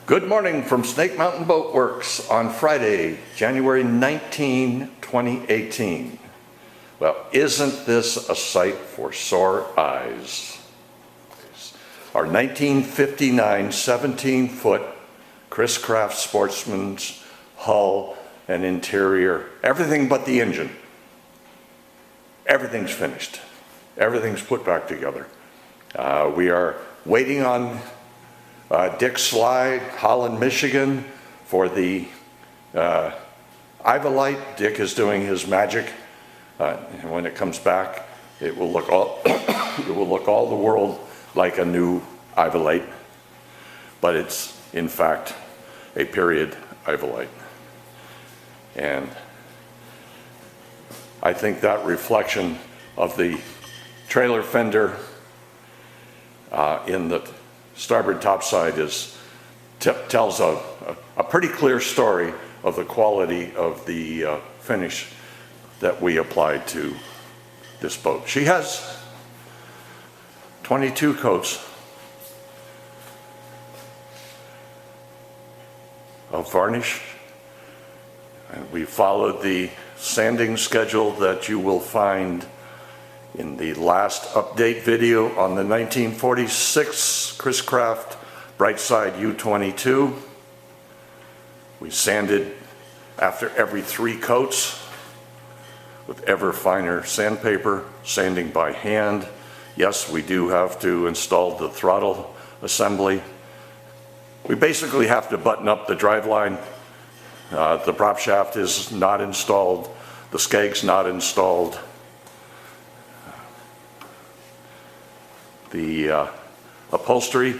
Good morning from Snake Mountain Boat Works on Friday, January 19, 2018. Well, isn't this a sight for sore eyes? Our 1959 17-foot Chris-Craft Sportsman's hull and interior, everything but the engine. Everything's finished. Everything's put back together. We are waiting on Dick Sly, Holland, Michigan, for the iva-lite. Dick is doing his magic, and when it comes back, it will look all it will look all the world like a new iva-lite, but it's in fact a period iva-lite. And I think that reflection of the trailer fender in the starboard topside tells a pretty clear story of the quality of the finish that we applied to this boat. She has 22 coats of varnish, and we followed the sanding schedule that you will find in the last update video on the 1946 Chris-Craft Brightside U22. We sanded after every 3 coats with ever finer sandpaper, sanding by hand. Yes, we do have to install the throttle assembly. We basically have to button up the driveline. The prop shaft is not installed. The skeg's not installed. The upholstery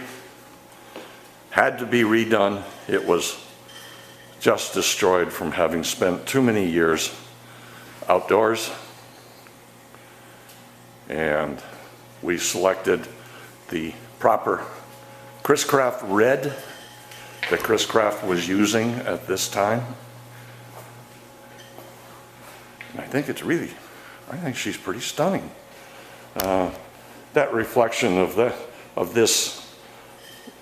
had to be redone. It was just destroyed from having spent too many years outdoors. And we selected the proper Chris-Craft red that Chris-Craft was using at this time. And I think she's pretty stunning. That reflection of this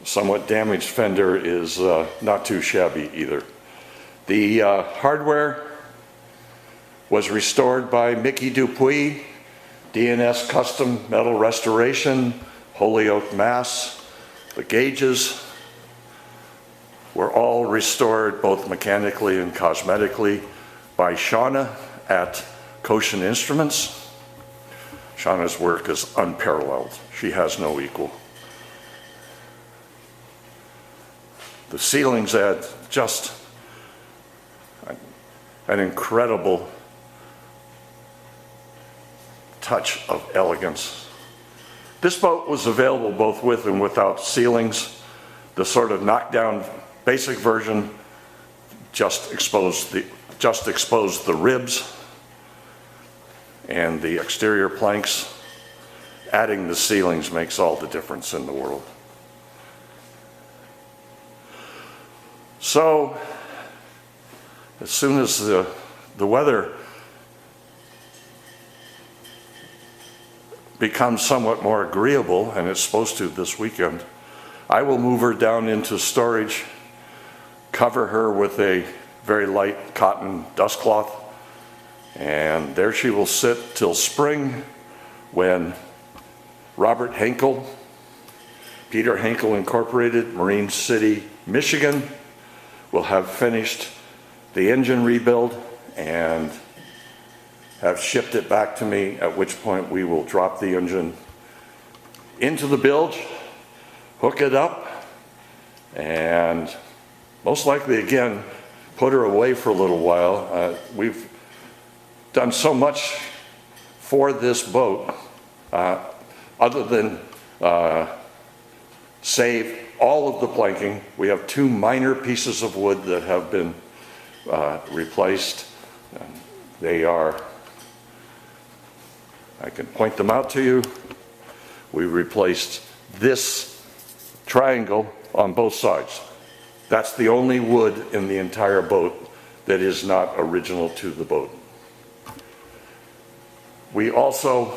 somewhat damaged fender is not too shabby either. The hardware was restored by Mickey Dupuy, D&S Custom Metal Restoration, Holyoke, Mass. The gauges were all restored both mechanically and cosmetically by Shauna at Koshin Instruments. Shauna's work is unparalleled. She has no equal. The ceilings add just an incredible touch of elegance. This boat was available both with and without ceilings. The sort of knockdown basic version just exposed the ribs and the exterior planks. Adding the ceilings makes all the difference in the world. So, as soon as the weather becomes somewhat more agreeable, and it's supposed to this weekend, I will move her down into storage, cover her with a very light cotton dust cloth, and there she will sit till spring, when Robert Henkel, Peter Henkel Incorporated, Marine City, Michigan, will have finished the engine rebuild and have shipped it back to me, at which point we will drop the engine into the bilge, hook it up, and most likely again put her away for a little while. We've done so much for this boat, other than save all of the planking. We have 2 minor pieces of wood that have been replaced. They are, I can point them out to you. We replaced this triangle on both sides. That's the only wood in the entire boat that is not original to the boat. We also,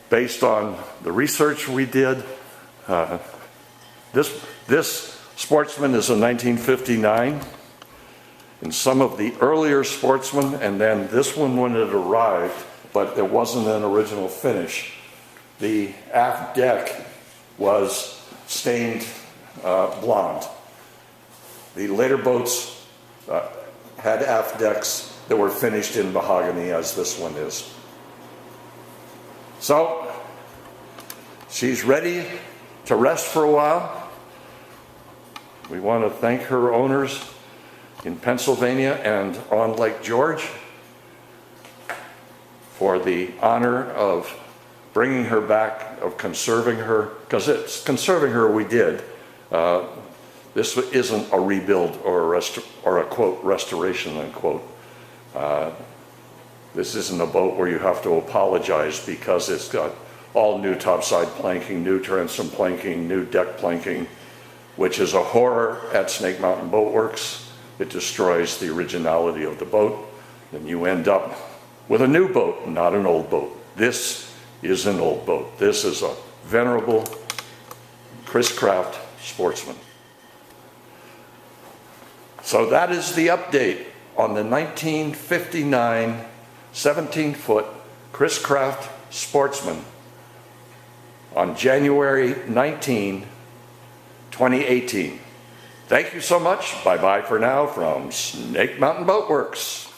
based on the research we did, This Sportsman is a 1959. And some of the earlier Sportsman, and then this one when it arrived, but it wasn't an original finish. The aft deck was stained blonde. The later boats had aft decks that were finished in mahogany, as this one is. So, she's ready to rest for a while. We want to thank her owners in Pennsylvania and on Lake George for the honor of bringing her back, of conserving her, because it's conserving her we did. This isn't a rebuild or a quote restoration unquote. This isn't a boat where you have to apologize because it's got all new topside planking, new transom planking, new deck planking, which is a horror at Snake Mountain Boat Works. It destroys the originality of the boat. Then you end up with a new boat, not an old boat. This is an old boat. This is a venerable Chris-Craft Sportsman. So that is the update on the 1959 17-foot Chris-Craft Sportsman on January 19, 2018. Thank you so much. Bye-bye for now from Snake Mountain Boat Works.